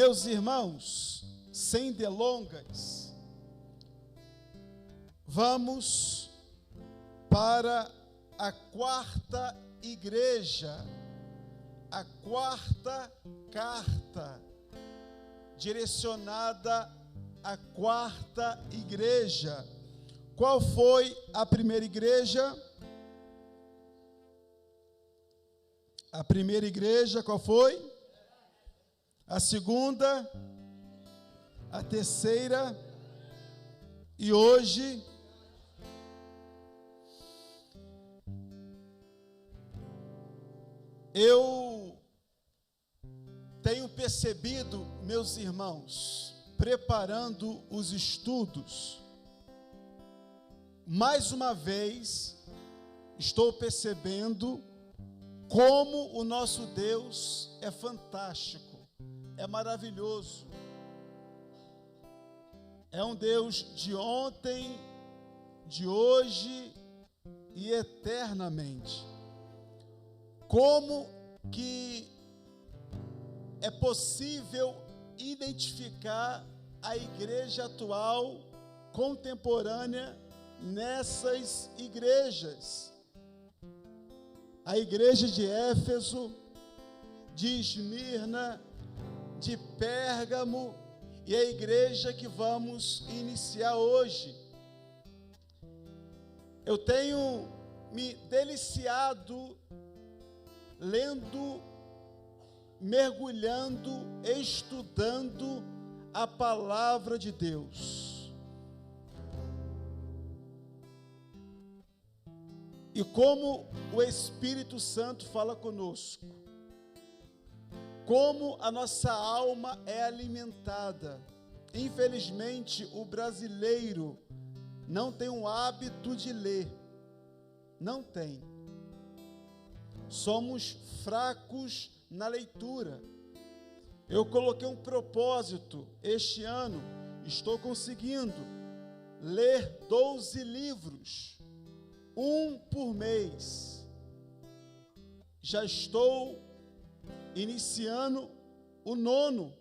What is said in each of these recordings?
Meus irmãos, sem delongas, vamos para a quarta igreja, a quarta carta, direcionada à quarta igreja. Qual foi a primeira igreja? A primeira igreja, qual foi? A segunda, a terceira, e hoje eu tenho percebido, meus irmãos, preparando os estudos, mais uma vez estou percebendo como o nosso Deus é fantástico. É maravilhoso. É um Deus de ontem, de hoje e eternamente. Como que é possível identificar a igreja atual, contemporânea, nessas igrejas? A igreja de Éfeso, de Esmirna, de Pérgamo e a igreja que vamos iniciar hoje. Eu tenho me deliciado lendo, mergulhando, estudando a palavra de Deus. E como o Espírito Santo fala conosco. Como a nossa alma é alimentada. Infelizmente, o brasileiro não tem o hábito de ler. Não tem. Somos fracos na leitura. Eu coloquei um propósito. Este ano, estou conseguindo ler 12 livros. Um por mês. Já estou iniciando o 9º,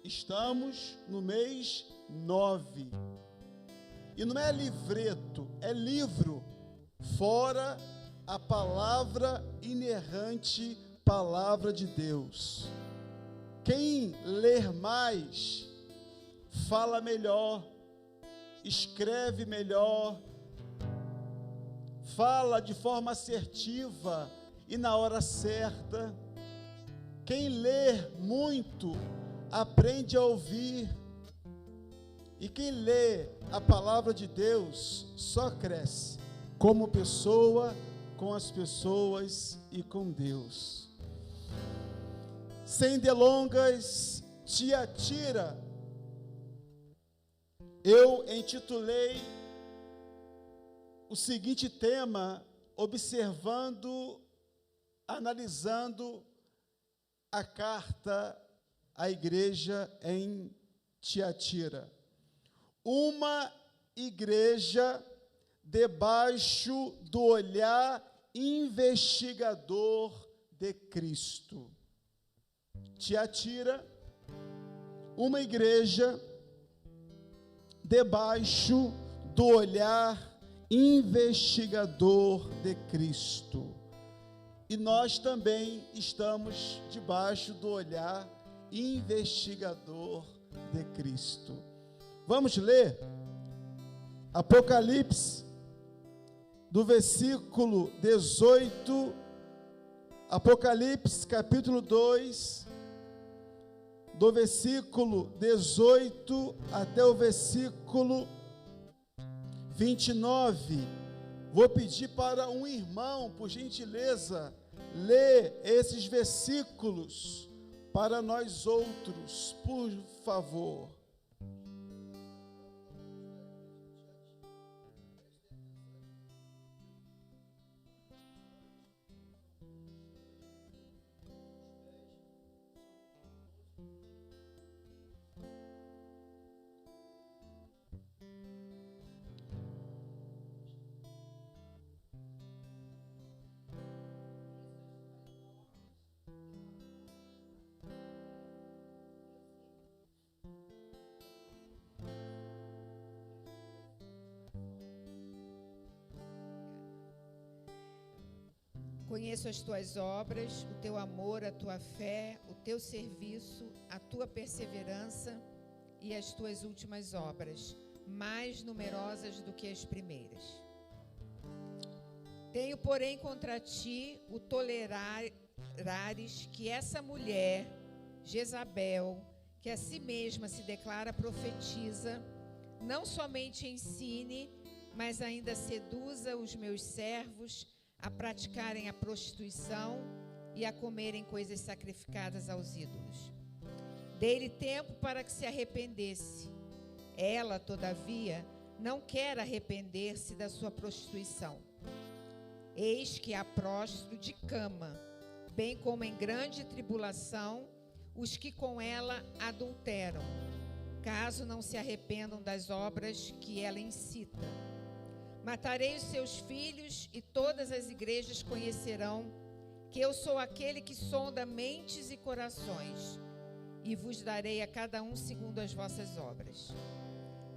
estamos no mês 9, e não é livreto, é livro, fora a palavra inerrante, palavra de Deus. Quem ler mais, fala melhor, escreve melhor, fala de forma assertiva e na hora certa. Quem lê muito, aprende a ouvir. E quem lê a palavra de Deus, só cresce como pessoa, com as pessoas e com Deus. Sem delongas, Tiatira, eu intitulei o seguinte tema, observando, analisando a carta à igreja em Tiatira. Uma igreja debaixo do olhar investigador de Cristo. Tiatira, uma igreja debaixo do olhar investigador de Cristo. E nós também estamos debaixo do olhar investigador de Cristo. Vamos ler Apocalipse, do versículo 18, Apocalipse capítulo 2, do versículo 18 até o versículo 29. Vou pedir para um irmão, por gentileza, ler esses versículos para nós outros, por favor. Conheço as tuas obras, o teu amor, a tua fé, o teu serviço, a tua perseverança e as tuas últimas obras, mais numerosas do que as primeiras. Tenho, porém, contra ti o tolerares que essa mulher, Jezabel, que a si mesma se declara profetisa, não somente ensine, mas ainda seduza os meus servos a praticarem a prostituição e a comerem coisas sacrificadas aos ídolos. Dei-lhe tempo para que se arrependesse. Ela, todavia, não quer arrepender-se da sua prostituição. Eis que há próstro de cama, bem como em grande tribulação, os que com ela adulteram, caso não se arrependam das obras que ela incita. Matarei os seus filhos e todas as igrejas conhecerão que eu sou aquele que sonda mentes e corações, e vos darei a cada um segundo as vossas obras.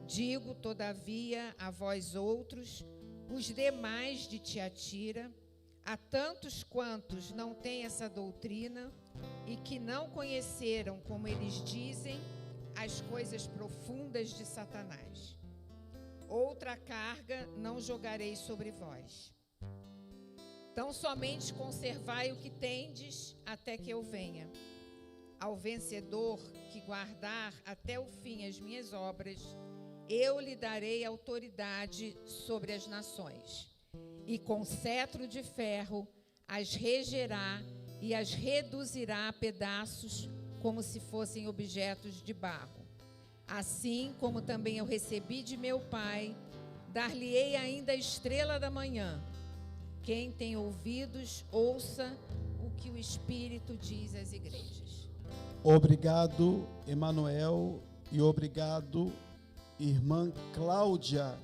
Digo, todavia, a vós outros, os demais de Tiatira, a tantos quantos não têm essa doutrina e que não conheceram, como eles dizem, as coisas profundas de Satanás. Outra carga não jogarei sobre vós. Tão somente conservai o que tendes até que eu venha. Ao vencedor que guardar até o fim as minhas obras, eu lhe darei autoridade sobre as nações, e com cetro de ferro as regerá e as reduzirá a pedaços, como se fossem objetos de barro. Assim como também eu recebi de meu Pai, dar-lhe-ei ainda a estrela da manhã. Quem tem ouvidos, ouça o que o Espírito diz às igrejas. Obrigado, Emanuel, e obrigado, irmã Cláudia.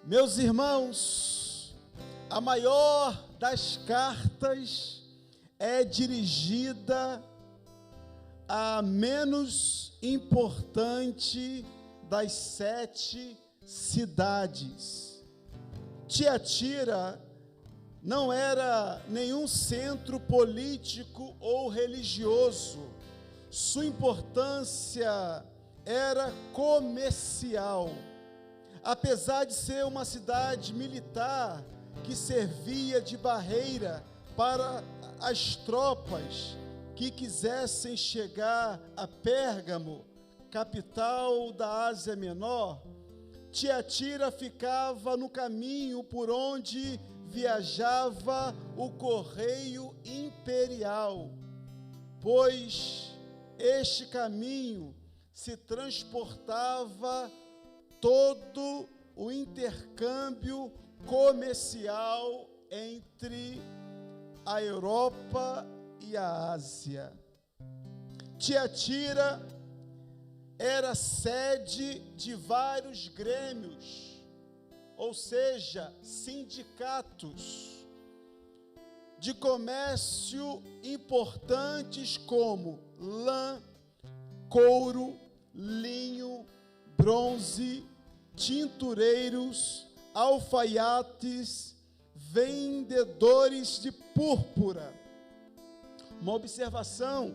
Meus irmãos, a maior das cartas é dirigida a menos importante das 7 cidades. Tiatira não era nenhum centro político ou religioso. Sua importância era comercial. Apesar de ser uma cidade militar que servia de barreira para as tropas que quisessem chegar a Pérgamo, capital da Ásia Menor, Tiatira ficava no caminho por onde viajava o correio imperial, pois este caminho se transportava todo o intercâmbio comercial entre a Europa e a Ásia. Tiatira era sede de vários grêmios, ou seja, sindicatos de comércio importantes como lã, couro, linho, bronze, tintureiros, alfaiates, vendedores de púrpura. Uma observação: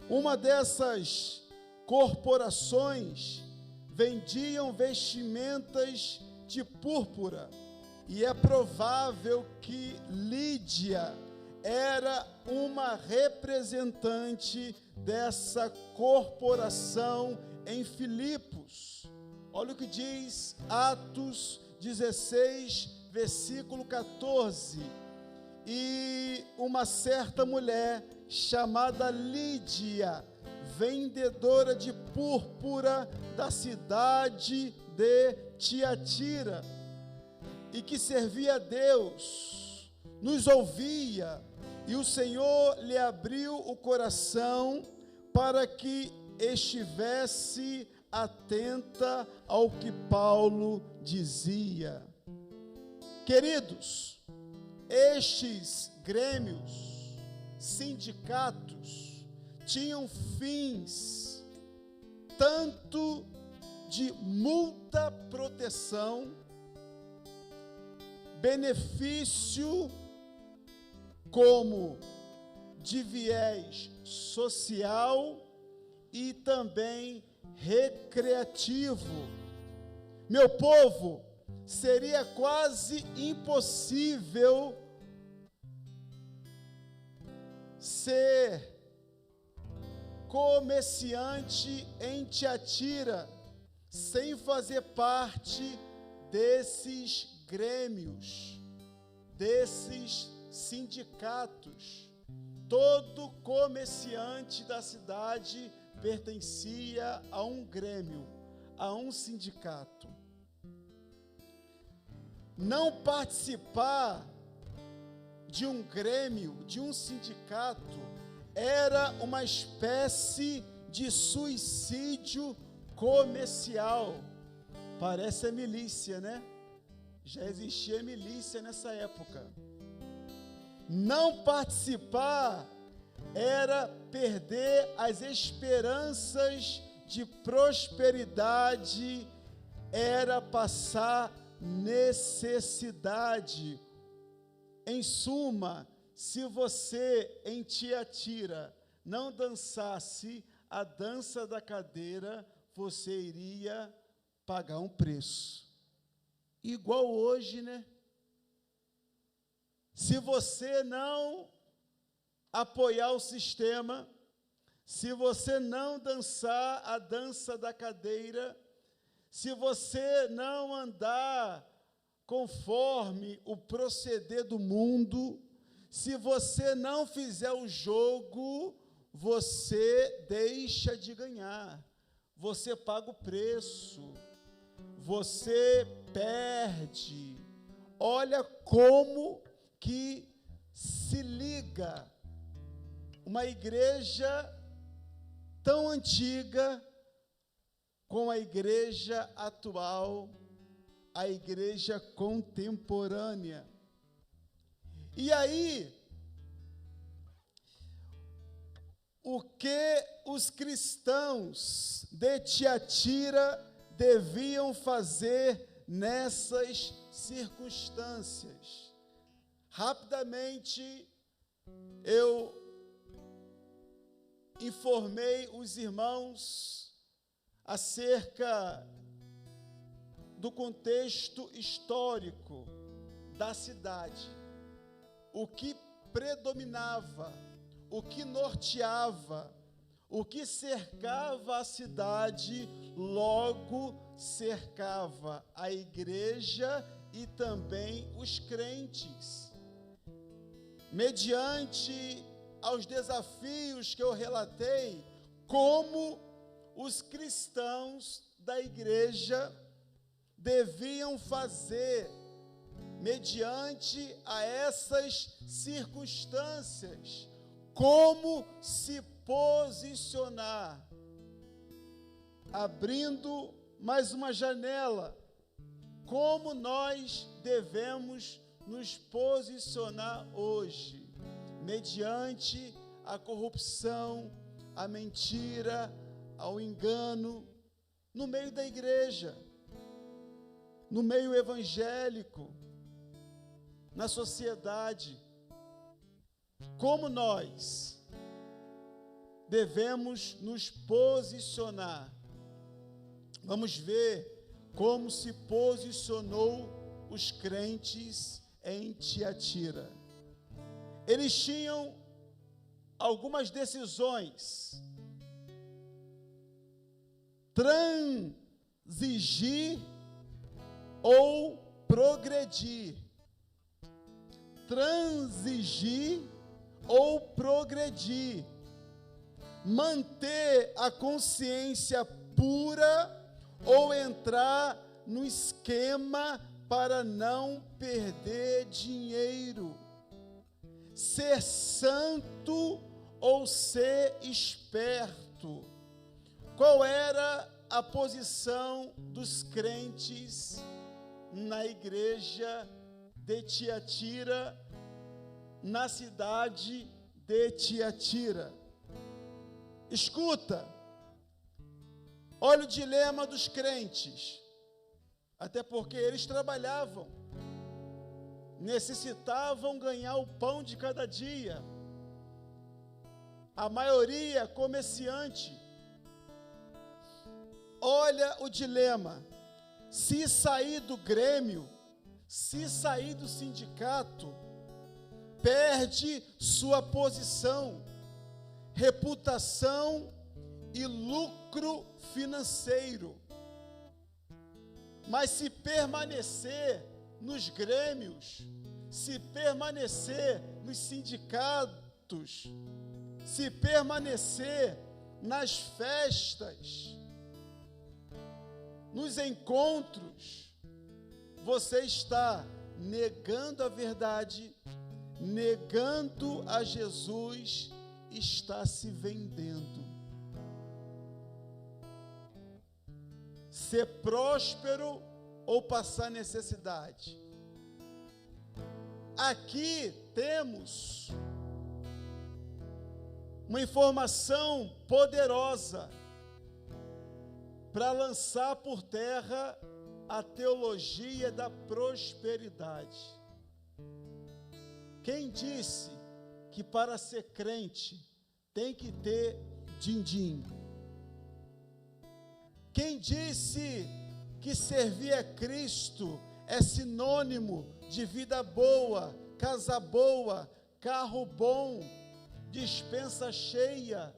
uma dessas corporações vendiam vestimentas de púrpura, e é provável que Lídia era uma representante dessa corporação em Filipos. Olha o que diz Atos 16, versículo 14. E uma certa mulher chamada Lídia, vendedora de púrpura da cidade de Tiatira, e que servia a Deus, nos ouvia, e o Senhor lhe abriu o coração para que estivesse atenta ao que Paulo dizia. Queridos, estes grêmios, sindicatos, tinham fins tanto de multa proteção, benefício como de viés social e também recreativo. Meu povo, seria quase impossível ser comerciante em Tiatira sem fazer parte desses grêmios, desses sindicatos. Todo comerciante da cidade pertencia a um grêmio, a um sindicato. Não participar de um grêmio, de um sindicato, era uma espécie de suicídio comercial. Parece a milícia, né? Já existia milícia nessa época. Não participar era perder as esperanças de prosperidade, era passar necessidade. Em suma, se você em Tiatira não dançasse a dança da cadeira, você iria pagar um preço. Igual hoje, né? Se você não apoiar o sistema, se você não dançar a dança da cadeira, se você não andar conforme o proceder do mundo, se você não fizer o jogo, você deixa de ganhar, você paga o preço, você perde. Olha como que se liga uma igreja tão antiga com a igreja atual, a igreja contemporânea. E aí, o que os cristãos de Tiatira deviam fazer nessas circunstâncias? Rapidamente, eu informei os irmãos acerca do contexto histórico da cidade, o que predominava, o que norteava, o que cercava a cidade, logo cercava a igreja e também os crentes. Mediante aos desafios que eu relatei, como os cristãos da igreja deviam fazer mediante a essas circunstâncias, como se posicionar, abrindo mais uma janela, como nós devemos nos posicionar hoje, mediante a corrupção, a mentira, ao engano, no meio da igreja, no meio evangélico, na sociedade. Como nós devemos nos posicionar? Vamos ver como se posicionou os crentes em Tiatira. Eles tinham algumas decisões: transigir ou progredir. Transigir ou progredir. Manter a consciência pura ou entrar no esquema para não perder dinheiro. Ser santo ou ser esperto. Qual era a posição dos crentes na igreja de Tiatira, na cidade de Tiatira? Escuta, olha o dilema dos crentes, até porque eles trabalhavam, necessitavam ganhar o pão de cada dia. A maioria comerciante. Olha o dilema: se sair do grêmio, se sair do sindicato, perde sua posição, reputação e lucro financeiro. Mas se permanecer nos grêmios, se permanecer nos sindicatos, se permanecer nas festas, nos encontros, você está negando a verdade, negando a Jesus, está se vendendo. Ser próspero ou passar necessidade? Aqui temos uma informação poderosa para lançar por terra a teologia da prosperidade. Quem disse que para ser crente tem que ter din-din? Quem disse que servir a Cristo é sinônimo de vida boa, casa boa, carro bom, despensa cheia?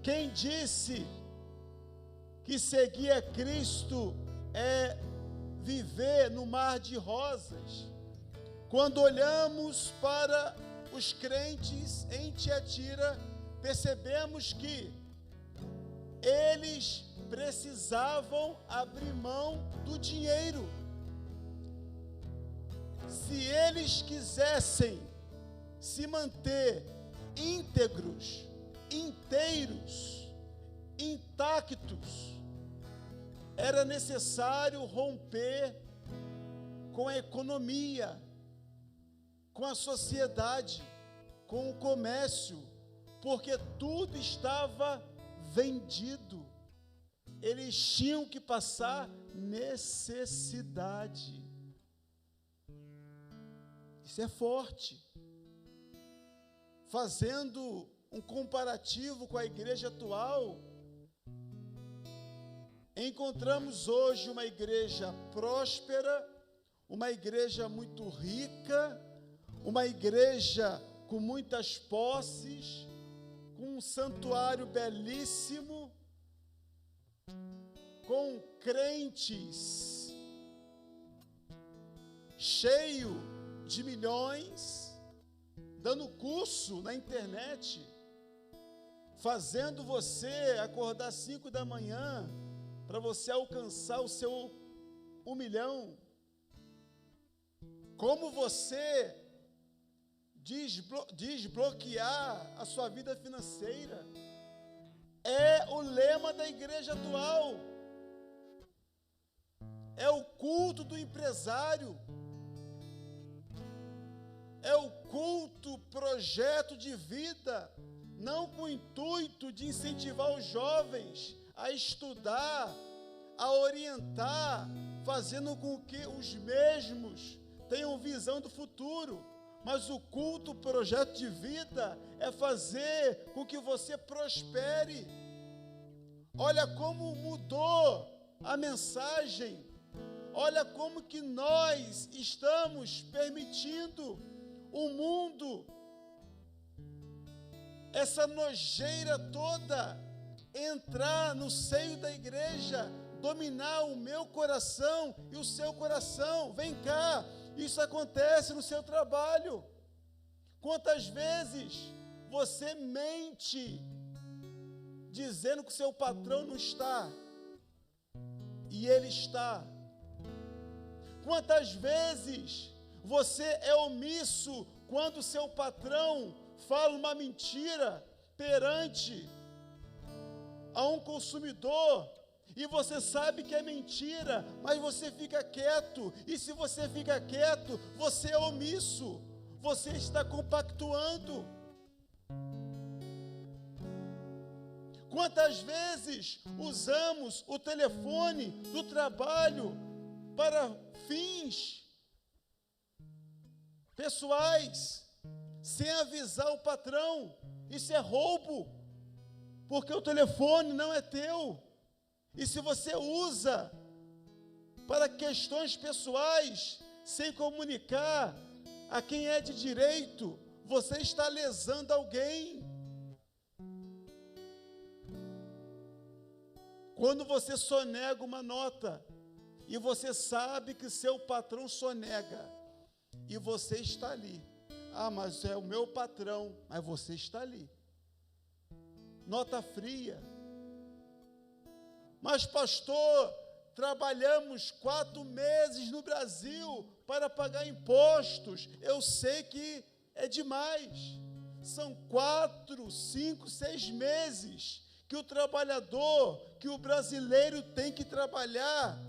Quem disse que seguir a Cristo é viver no mar de rosas? Quando olhamos para os crentes em Tiatira, percebemos que eles precisavam abrir mão do dinheiro. Se eles quisessem se manter íntegros, inteiros, intactos, era necessário romper com a economia, com a sociedade, com o comércio, porque tudo estava vendido. Eles tinham que passar necessidade. Isso é forte. Fazendo um comparativo com a igreja atual, encontramos hoje uma igreja próspera, uma igreja muito rica, uma igreja com muitas posses, com um santuário belíssimo, com crentes cheio de milhões, dando curso na internet, fazendo você acordar 5 da manhã para você alcançar o seu 1 milhão. Como você desbloquear a sua vida financeira. É o lema da igreja atual. É o culto do empresário. É o culto, projeto de vida, não com o intuito de incentivar os jovens a estudar, a orientar, fazendo com que os mesmos tenham visão do futuro. Mas o culto, o projeto de vida, é fazer com que você prospere. Olha como mudou a mensagem. Olha como que nós estamos permitindo o mundo, essa nojeira toda, entrar no seio da igreja, dominar o meu coração e o seu coração. Vem cá. Isso acontece no seu trabalho. Quantas vezes você mente dizendo que o seu patrão não está e ele está? Quantas vezes você é omisso quando o seu patrão fala uma mentira perante a um consumidor? E você sabe que é mentira, mas você fica quieto. E se você fica quieto, você é omisso. Você está compactuando. Quantas vezes usamos o telefone do trabalho para fins pessoais, sem avisar o patrão. Isso é roubo, porque o telefone não é teu. E se você usa para questões pessoais, sem comunicar a quem é de direito, você está lesando alguém. Quando você sonega uma nota, e você sabe que seu patrão sonega, e você está ali. Ah, mas é o meu patrão, mas você está ali. Nota fria. Mas pastor, trabalhamos 4 meses no Brasil para pagar impostos. Eu sei que é demais. São 4, 5, 6 meses que o trabalhador, que o brasileiro tem que trabalhar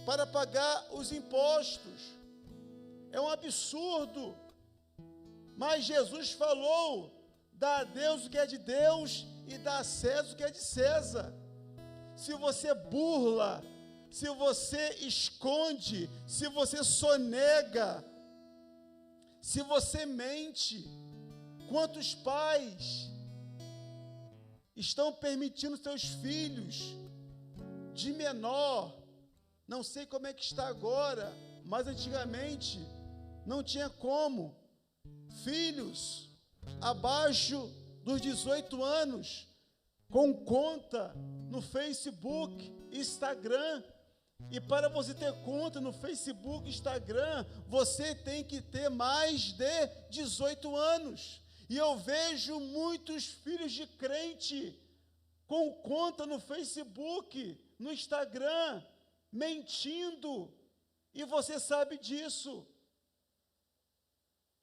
para pagar os impostos. É um absurdo. Mas Jesus falou: dá a Deus o que é de Deus e dá a César o que é de César. Se você burla, se você esconde, se você sonega, se você mente, quantos pais estão permitindo seus filhos de menor, não sei como é que está agora, mas antigamente não tinha como, filhos abaixo dos 18 anos, com conta no Facebook, Instagram. E para você ter conta no Facebook, Instagram, você tem que ter mais de 18 anos. E eu vejo muitos filhos de crente com conta no Facebook, no Instagram, mentindo. E você sabe disso.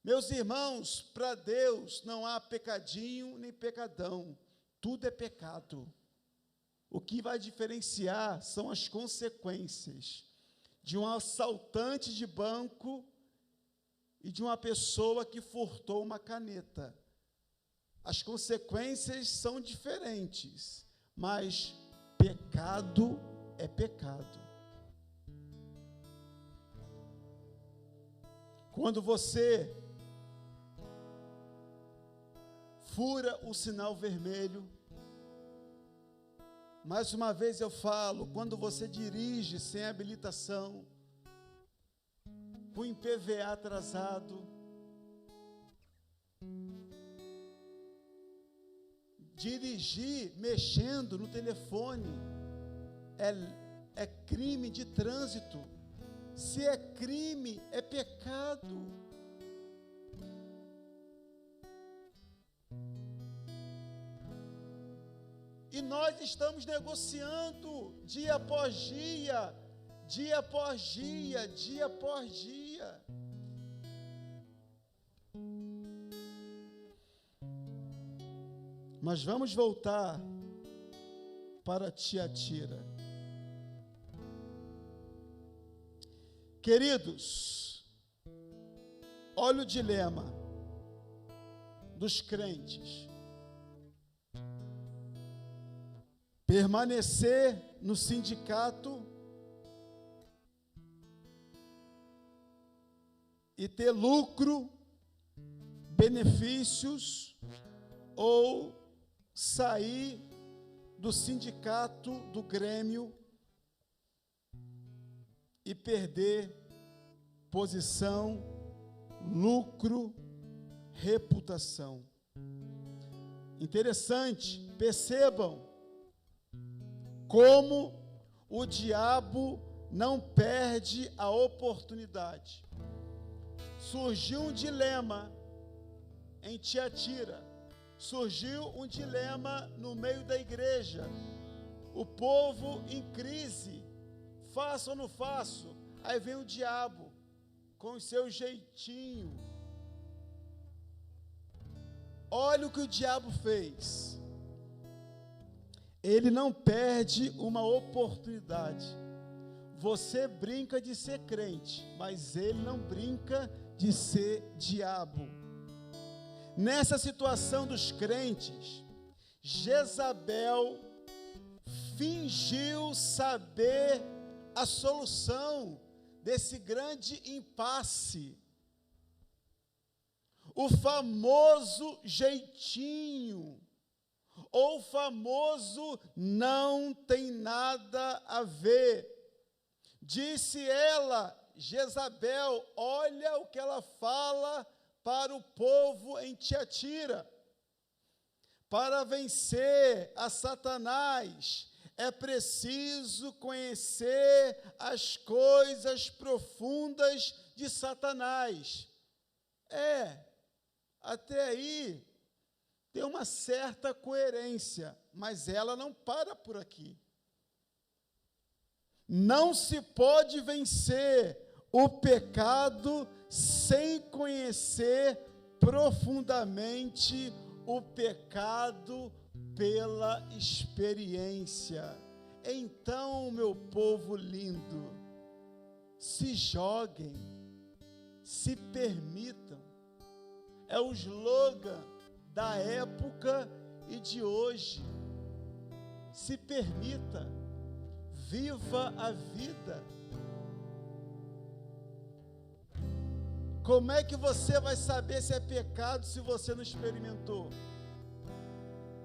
Meus irmãos, para Deus não há pecadinho nem pecadão. Tudo é pecado. O que vai diferenciar são as consequências de um assaltante de banco e de uma pessoa que furtou uma caneta. As consequências são diferentes, mas pecado é pecado. Quando você fura o sinal vermelho, mais uma vez eu falo, quando você dirige sem habilitação, com IPVA atrasado, dirigir mexendo no telefone é crime de trânsito. Se é crime, é pecado. E nós estamos negociando dia após dia, dia após dia, dia após dia. Mas vamos voltar para Tiatira. Queridos, olha o dilema dos crentes. Permanecer no sindicato e ter lucro, benefícios, ou sair do sindicato, do grêmio, e perder posição, lucro, reputação. Interessante, percebam como o diabo não perde a oportunidade. Surgiu um dilema em Tiatira, surgiu um dilema no meio da igreja, o povo em crise, faço ou não faço? Aí vem o diabo com o seu jeitinho. Olha o que o diabo fez. Ele não perde uma oportunidade. Você brinca de ser crente, mas ele não brinca de ser diabo. Nessa situação dos crentes, Jezabel fingiu saber a solução desse grande impasse. o famoso jeitinho, ou o famoso não tem nada a ver. Disse ela, Jezabel, olha o que ela fala para o povo em Tiatira. Para vencer a Satanás, é preciso conhecer as coisas profundas de Satanás. Até aí tem uma certa coerência, mas ela não para por aqui. Não se pode vencer o pecado sem conhecer profundamente o pecado pela experiência. Então, meu povo lindo, se joguem, se permitam. É o slogan da época e de hoje. Se permita, viva a vida. Como é que você vai saber se é pecado se você não experimentou?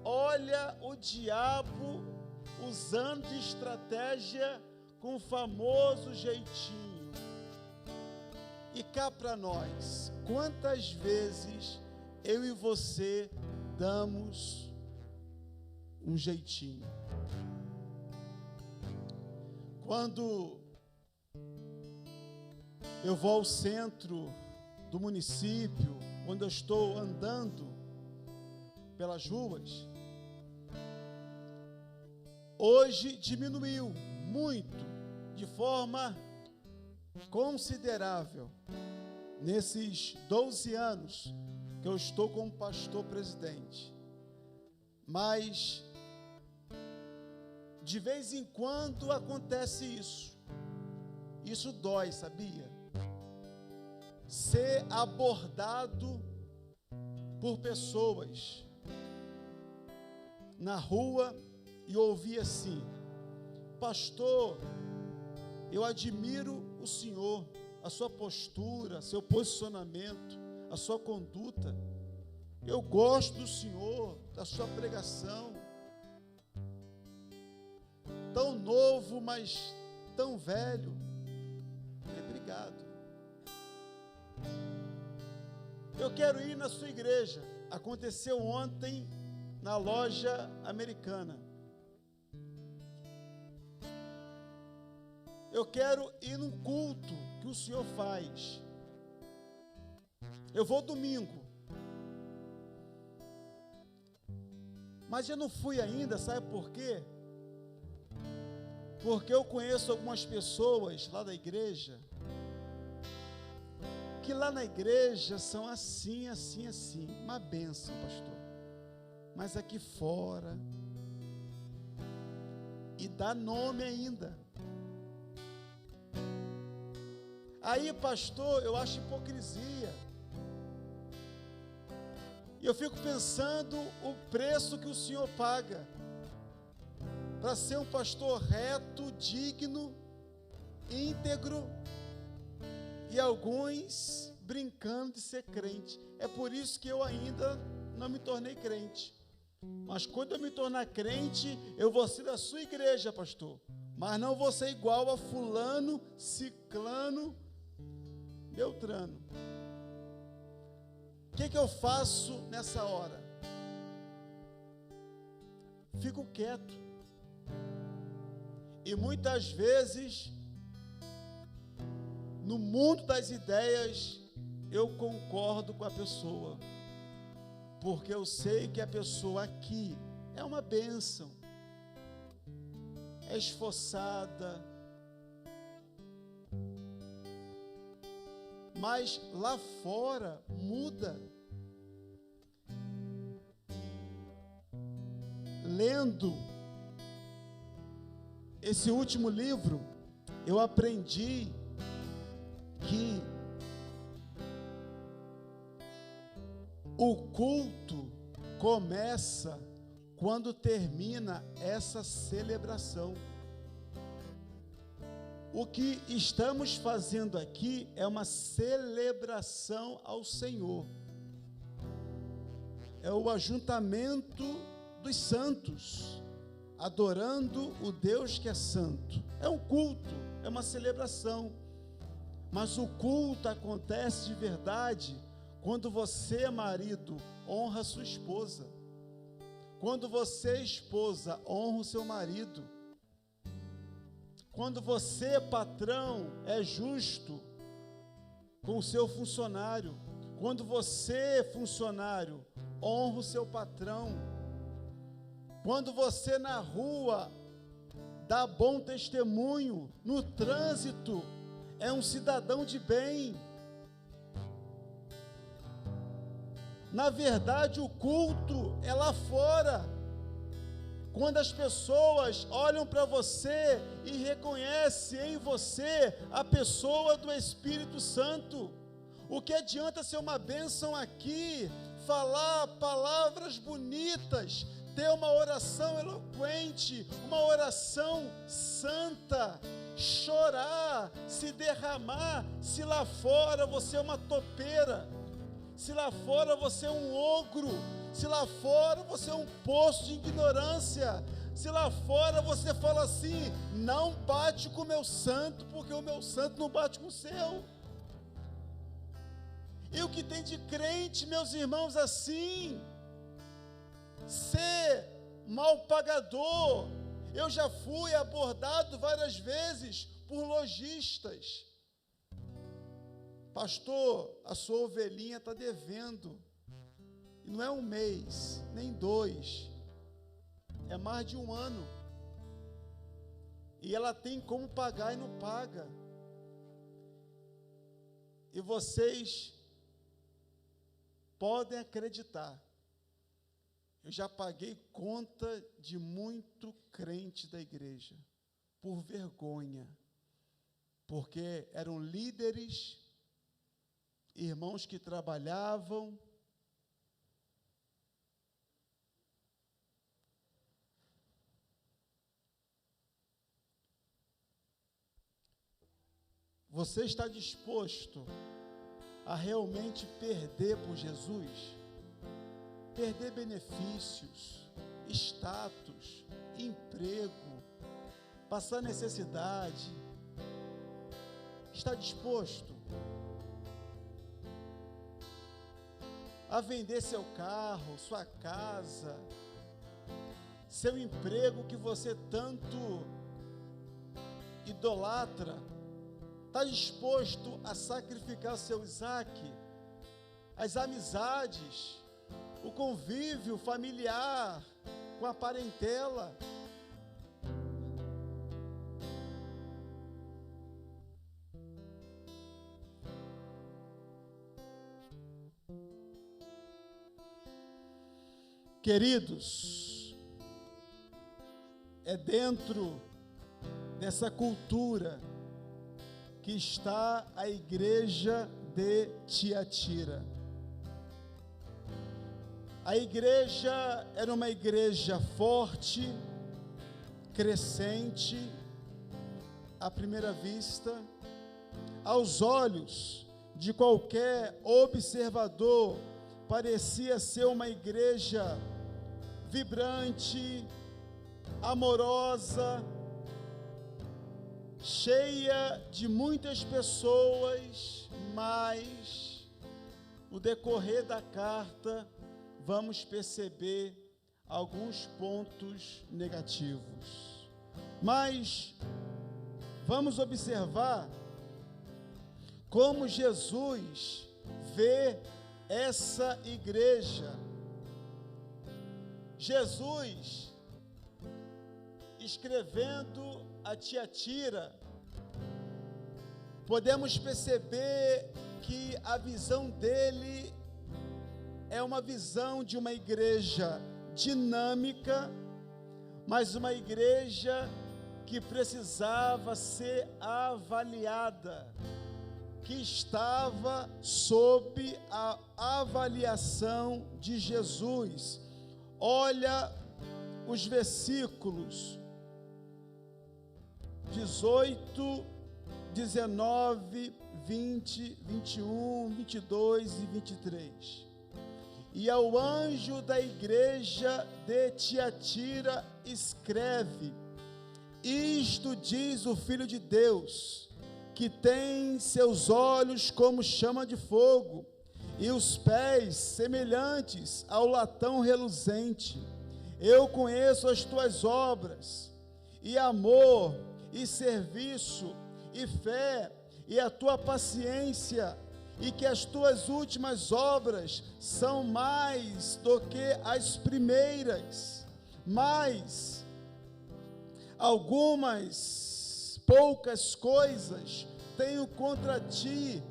Olha o diabo usando de estratégia com o famoso jeitinho. E cá para nós, quantas vezes eu e você damos um jeitinho? Quando eu vou ao centro do município, quando eu estou andando pelas ruas, hoje diminuiu muito, de forma considerável, nesses 12 anos que eu estou como pastor presidente. Mas, de vez em quando acontece isso. Isso dói, sabia? Ser abordado por pessoas na rua e ouvir assim: pastor, eu admiro o senhor, a sua postura, seu posicionamento, a sua conduta. Eu gosto do senhor, da sua pregação. Tão novo, mas tão velho. Obrigado. Eu quero ir na sua igreja. Aconteceu ontem na loja americana. Eu quero ir num culto que o senhor faz. Eu vou domingo. Mas eu não fui ainda, sabe por quê? Porque eu conheço algumas pessoas lá da igreja, que lá na igreja são assim, assim, assim. Uma bênção, pastor. Mas aqui fora, e dá nome ainda. Aí, pastor, eu acho hipocrisia. E eu fico pensando o preço que o senhor paga para ser um pastor reto, digno, íntegro, e alguns brincando de ser crente. É por isso que eu ainda não me tornei crente. Mas quando eu me tornar crente, eu vou ser da sua igreja, pastor. Mas não vou ser igual a fulano, ciclano, beltrano. O que eu faço nessa hora? Fico quieto. E muitas vezes, no mundo das ideias, eu concordo com a pessoa, porque eu sei que a pessoa aqui é uma bênção, é esforçada, mas lá fora muda. Lendo esse último livro, eu aprendi que o culto começa quando termina essa celebração. O que estamos fazendo aqui é uma celebração ao Senhor. é o ajuntamento dos santos, adorando o Deus que é santo. É um culto, é uma celebração, mas o culto acontece de verdade quando você, marido, honra sua esposa, quando você, esposa, honra o seu marido, quando você, patrão, é justo com o seu funcionário, quando você, funcionário, honra o seu patrão, quando você na rua dá bom testemunho, no trânsito, é um cidadão de bem. Na verdade, o culto é lá fora, quando as pessoas olham para você e reconhecem em você a pessoa do Espírito Santo. O que adianta ser uma bênção aqui, falar palavras bonitas, ter uma oração eloquente, uma oração santa, chorar, se derramar, se lá fora você é uma topeira, se lá fora você é um ogro, se lá fora você é um poço de ignorância, se lá fora você fala assim, não bate com o meu santo, porque o meu santo não bate com o seu. E o que tem de crente, meus irmãos, assim, ser mal pagador. Eu já fui abordado várias vezes por lojistas. Pastor, a sua ovelhinha está devendo. E não é um mês, nem 2, é mais de 1 ano. E ela tem como pagar e não paga. E vocês podem acreditar, eu já paguei conta de muito crente da igreja, por vergonha, porque eram líderes, irmãos que trabalhavam, você está disposto a realmente perder por Jesus? Perder benefícios, status, emprego, passar necessidade? Está disposto a vender seu carro, sua casa, seu emprego que você tanto idolatra? Está disposto a sacrificar seu Isaac, as amizades, o convívio familiar com a parentela? Queridos, é dentro dessa cultura que está a igreja de Tiatira. A igreja era uma igreja forte, crescente, à primeira vista, aos olhos de qualquer observador, parecia ser uma igreja vibrante, amorosa, cheia de muitas pessoas, mas no decorrer da carta vamos perceber alguns pontos negativos. Mas vamos observar como Jesus vê essa igreja. Jesus, escrevendo a Tiatira, podemos perceber que a visão dele é uma visão de uma igreja dinâmica, mas uma igreja que precisava ser avaliada, que estava sob a avaliação de Jesus. Olha os versículos 18, 19, 20, 21, 22 e 23. E ao anjo da igreja de Tiatira escreve: isto diz o Filho de Deus, que tem seus olhos como chama de fogo, e os pés semelhantes ao latão reluzente. Eu conheço as tuas obras, e amor, e serviço, e fé, e a tua paciência, e que as tuas últimas obras são mais do que as primeiras. Mas algumas poucas coisas tenho contra ti,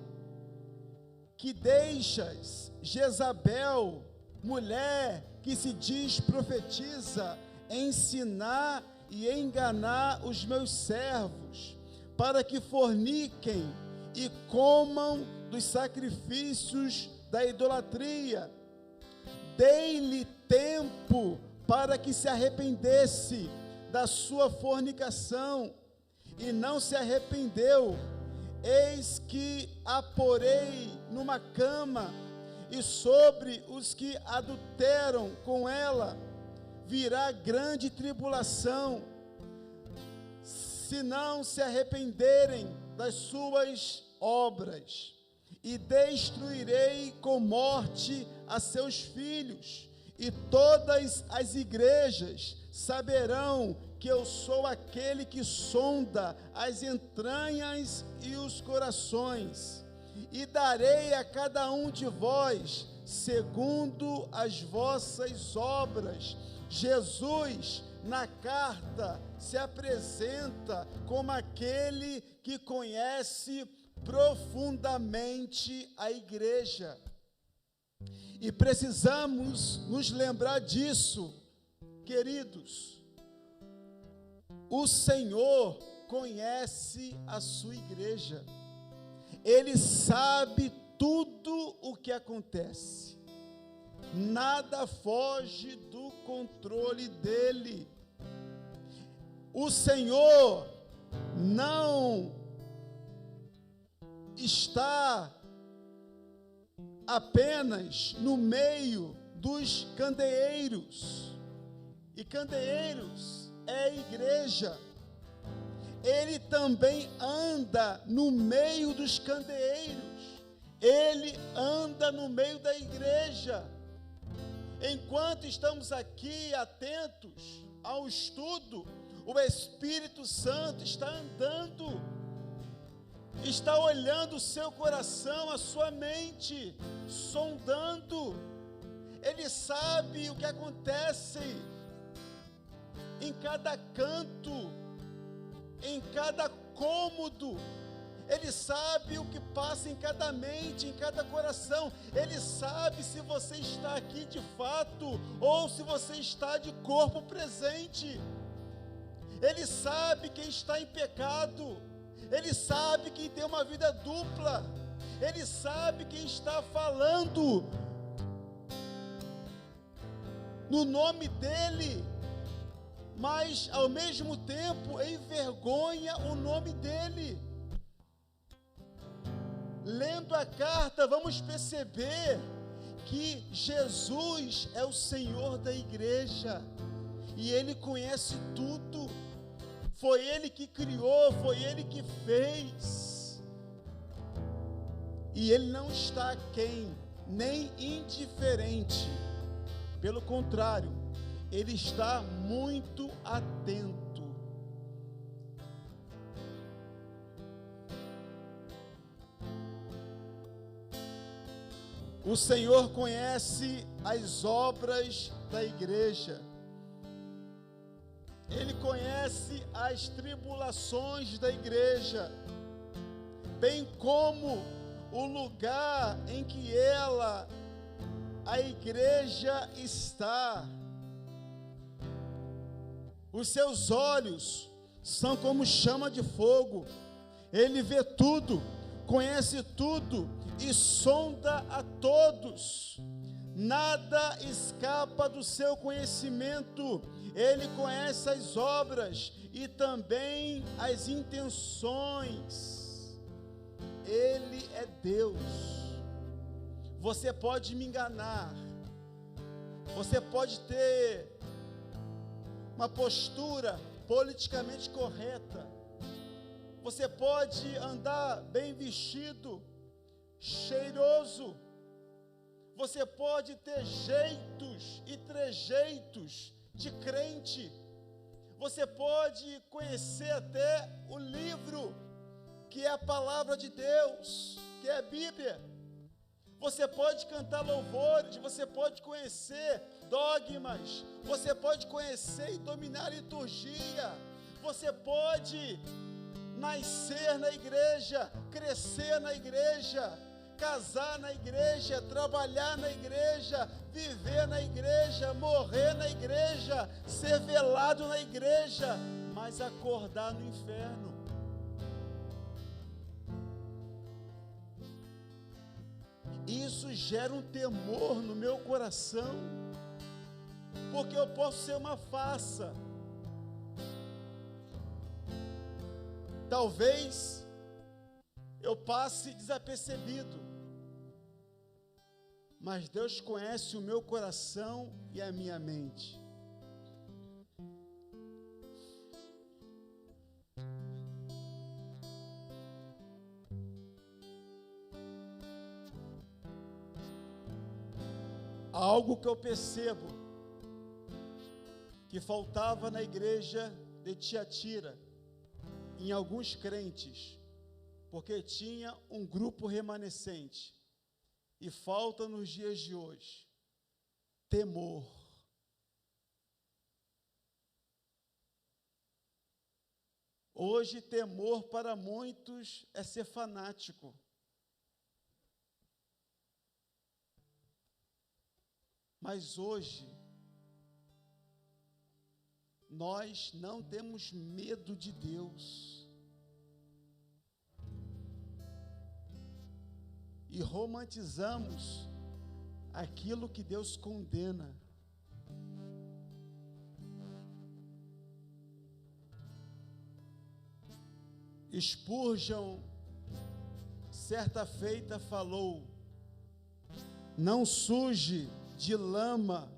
que deixas Jezabel, mulher que se diz profetiza, ensinar e enganar os meus servos, para que forniquem e comam dos sacrifícios da idolatria. Dei-lhe tempo para que se arrependesse da sua fornicação, e não se arrependeu. Eis que a porei numa cama, e sobre os que adulteram com ela virá grande tribulação, se não se arrependerem das suas obras. E destruirei com morte a seus filhos, e todas as igrejas saberão que eu sou aquele que sonda as entranhas e os corações, e darei a cada um de vós segundo as vossas obras. Jesus, na carta, se apresenta como aquele que conhece profundamente a igreja. E precisamos nos lembrar disso, queridos. O Senhor conhece a sua igreja. Ele sabe tudo o que acontece. Nada foge do controle dele. O Senhor não está apenas no meio dos candeeiros, e candeeiros é a igreja. Ele também anda no meio dos candeeiros, ele anda no meio da igreja. Enquanto estamos aqui atentos ao estudo, o Espírito Santo está andando, está olhando o seu coração, a sua mente, sondando. Ele sabe o que acontece em cada canto, em cada cômodo. Ele sabe o que passa em cada mente, em cada coração. Ele sabe se você está aqui de fato ou se você está de corpo presente. Ele sabe quem está em pecado. Ele sabe quem tem uma vida dupla. Ele sabe quem está falando no nome dele, mas ao mesmo tempo envergonha o nome dele. Lendo a carta, vamos perceber que Jesus é o Senhor da igreja, e Ele conhece tudo. Foi Ele que criou, foi Ele que fez, e Ele não está aquém, nem indiferente. Pelo contrário, Ele está muito atento. O Senhor conhece as obras da igreja. Ele conhece as tribulações da igreja, bem como o lugar em que a igreja está. Os seus olhos são como chama de fogo. Ele vê tudo, conhece tudo e sonda a todos. Nada escapa do seu conhecimento. Ele conhece as obras e também as intenções. Ele é Deus. Você pode me enganar, Você pode ter uma postura politicamente correta. Você pode andar bem vestido, cheiroso. Você pode ter jeitos e trejeitos de crente. Você pode conhecer até o livro, que é a palavra de Deus, que é a Bíblia. Você pode cantar louvores, você pode conhecer dogmas, você pode conhecer e dominar a liturgia, você pode nascer na igreja, crescer na igreja, casar na igreja, trabalhar na igreja, viver na igreja, morrer na igreja, ser velado na igreja, mas acordar no inferno. Isso gera um temor no meu coração, porque eu posso ser uma farsa. Talvez eu passe desapercebido, mas Deus conhece o meu coração e a minha mente. Algo que eu percebo que faltava na igreja de Tiatira, em alguns crentes, porque tinha um grupo remanescente, e falta nos dias de hoje, temor. Hoje, temor para muitos é ser fanático. Mas hoje, nós não temos medo de Deus. E romantizamos aquilo que Deus condena. Spurgeon, certa feita, falou: não suje de lama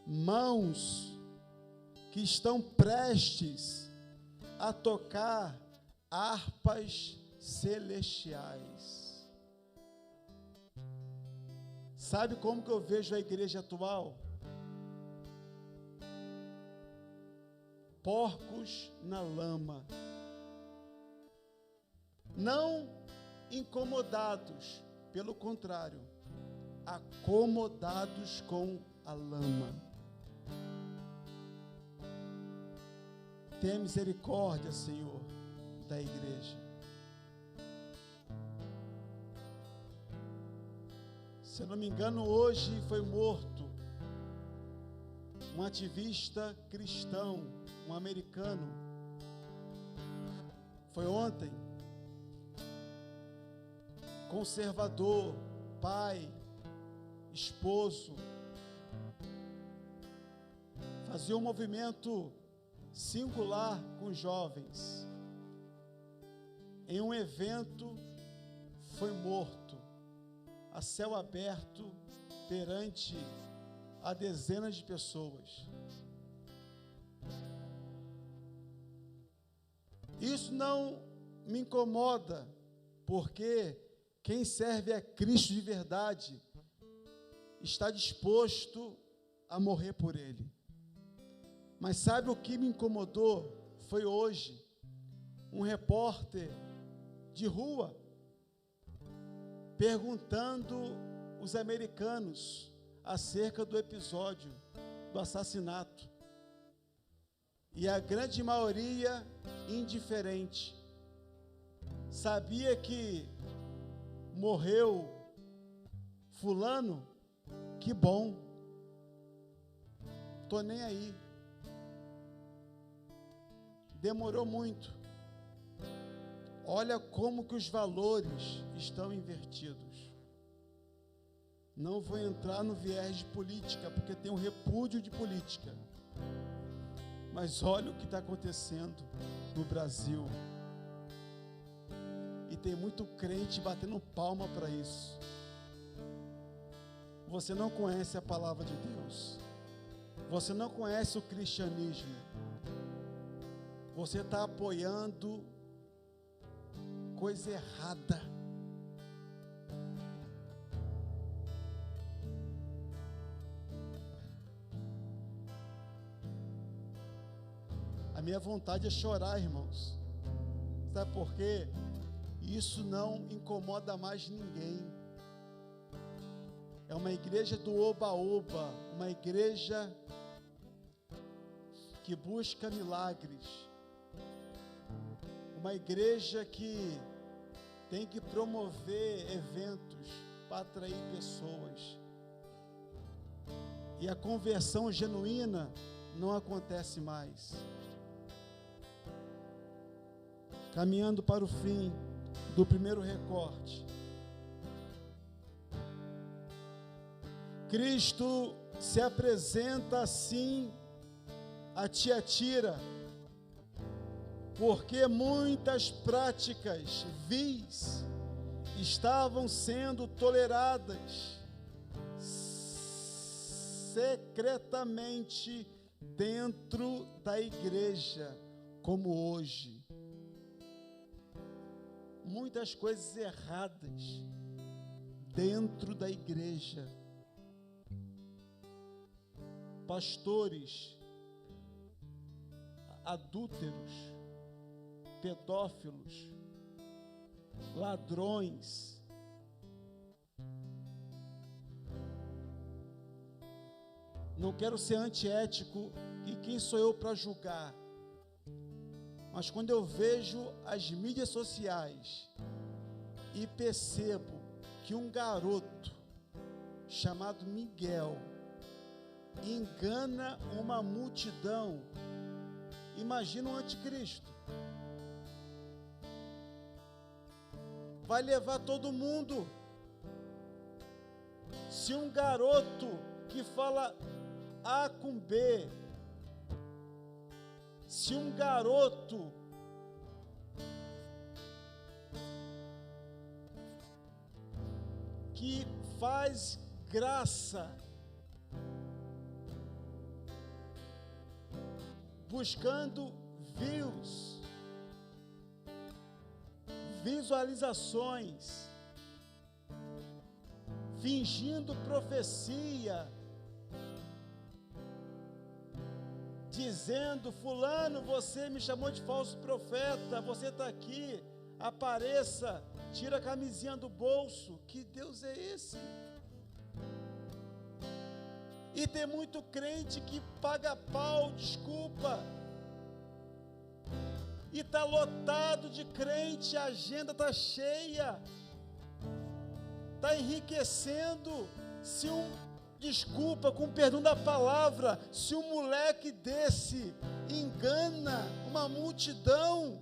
mãos que estão prestes a tocar harpas celestiais. Sabe como que eu vejo a igreja atual? Porcos na lama. Não incomodados, pelo contrário, acomodados com a lama. Tenha misericórdia, Senhor, da igreja. Se eu não me engano, hoje foi morto um ativista cristão, um americano. Foi ontem. Conservador, pai, esposo, fazia um movimento singular com jovens. Em um evento, foi morto, a céu aberto, perante a dezenas de pessoas. Isso não me incomoda, porque quem serve a Cristo de verdade está disposto a morrer por Ele. Mas sabe o que me incomodou? Foi hoje, um repórter de rua perguntando os americanos acerca do episódio do assassinato. E a grande maioria indiferente. Sabia que morreu fulano? Que bom. Tô nem aí. Demorou muito. Olha como que os valores estão invertidos. Não vou entrar no viés de política, porque tem um repúdio de política. Mas olha o que está acontecendo no Brasil. E tem muito crente batendo palma para isso. você não conhece a palavra de Deus. Você não conhece o cristianismo. Você está apoiando coisa errada. A minha vontade é chorar, irmãos. Sabe por quê? Isso não incomoda mais ninguém. É uma igreja do oba-oba, uma igreja que busca milagres, uma igreja que tem que promover eventos para atrair pessoas. E a conversão genuína não acontece mais. Caminhando para o fim do primeiro recorte. Cristo se apresenta assim a Tiatira, porque muitas práticas vis estavam sendo toleradas secretamente dentro da igreja, como hoje. Muitas coisas erradas dentro da igreja. Pastores adúlteros, pedófilos, ladrões. Não quero ser antiético, e quem sou eu para julgar? Mas quando eu vejo as mídias sociais e percebo que um garoto chamado Miguel engana uma multidão, imagina o anticristo. Vai levar todo mundo. Se um garoto que fala A com B, se um garoto que faz graça, buscando views, visualizações, fingindo profecia, dizendo: fulano, você me chamou de falso profeta, você está aqui, apareça, tira a camisinha do bolso. Que Deus é esse? E tem muito crente que paga pau, desculpa, e está lotado de crente, a agenda está cheia, está enriquecendo. Se desculpa, com perdão da palavra, se um moleque desse engana uma multidão,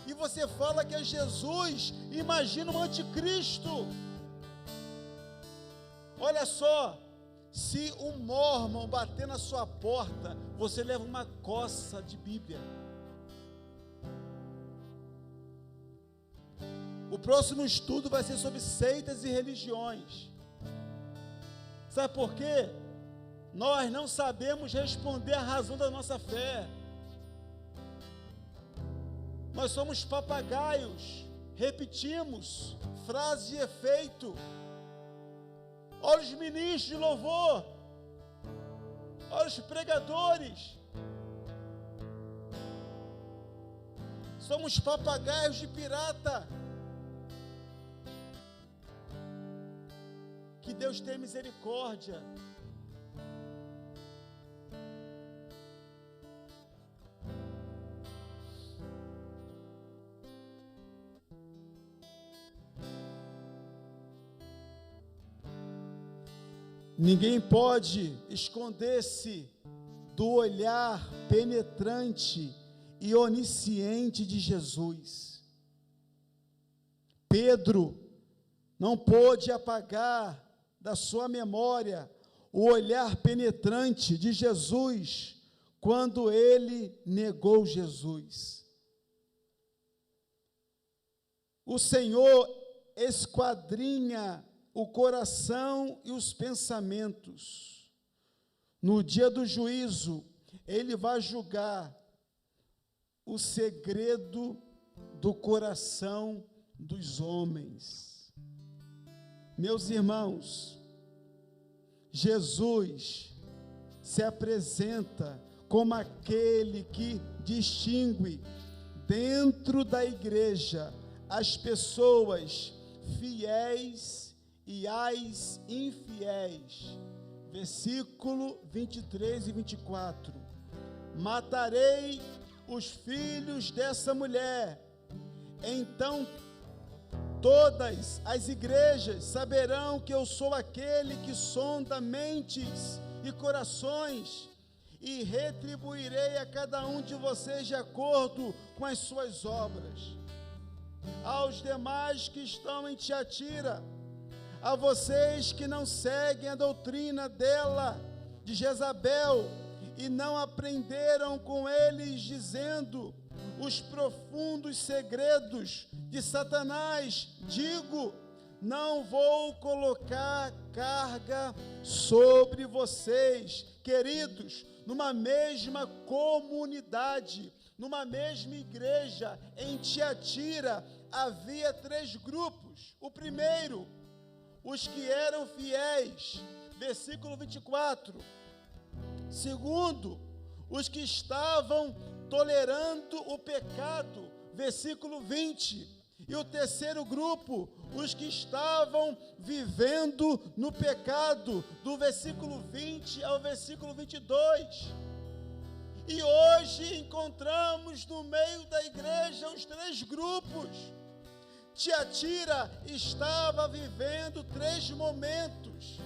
e você fala que é Jesus, imagina um anticristo. Olha só, se um mormon bater na sua porta, você leva uma coça de Bíblia. O próximo estudo vai ser sobre seitas e religiões. Sabe por quê? Nós não sabemos responder a razão da nossa fé. Nós somos papagaios, repetimos frase de efeito. Olha os ministros de louvor, olha os pregadores. Somos papagaios de pirata. Que Deus tenha misericórdia. Ninguém pode esconder-se do olhar penetrante e onisciente de Jesus. Pedro não pôde apagar da sua memória o olhar penetrante de Jesus quando ele negou Jesus. O Senhor esquadrinha o coração e os pensamentos. No dia do juízo, ele vai julgar o segredo do coração dos homens. Meus irmãos, Jesus se apresenta como aquele que distingue dentro da igreja as pessoas fiéis e as infiéis. Versículo 23 e 24. Matarei os filhos dessa mulher, então todas as igrejas saberão que eu sou aquele que sonda mentes e corações, e retribuirei a cada um de vocês de acordo com as suas obras. Aos demais que estão em Tiatira, a vocês que não seguem a doutrina dela, de Jezabel, e não aprenderam com eles, dizendo os profundos segredos de Satanás, digo: não vou colocar carga sobre vocês, queridos. Numa mesma comunidade, numa mesma igreja, em Tiatira, havia 3 grupos. O primeiro, os que eram fiéis, versículo 24. Segundo, os que estavam tolerando o pecado, versículo 20. E o terceiro grupo, os que estavam vivendo no pecado, do versículo 20 ao versículo 22. E hoje encontramos no meio da igreja os 3 grupos. Tiatira estava vivendo 3 momentos.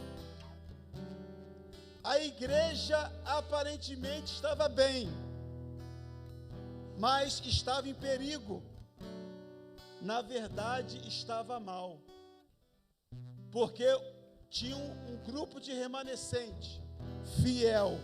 A igreja aparentemente estava bem, mas estava em perigo. Na verdade, estava mal, porque tinha um grupo de remanescente fiel,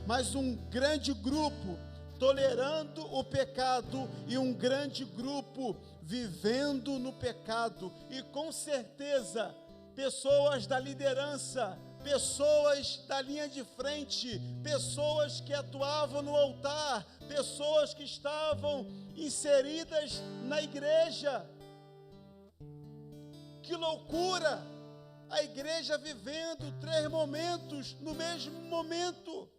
mas um grande grupo tolerando o pecado e um grande grupo vivendo no pecado. E com certeza, pessoas da liderança, pessoas da linha de frente, pessoas que atuavam no altar, pessoas que estavam inseridas na igreja. Que loucura! A igreja vivendo 3 momentos no mesmo momento.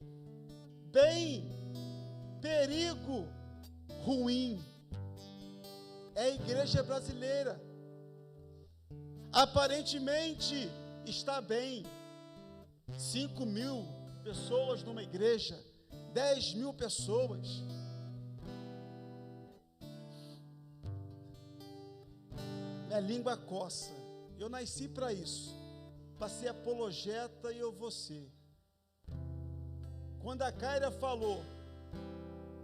Bem, perigo, ruim. É a igreja brasileira. Aparentemente está bem. 5.000 pessoas numa igreja, 10.000 pessoas. Minha língua coça. Eu nasci para isso, para ser apologeta, e eu vou ser. Quando a Kaira falou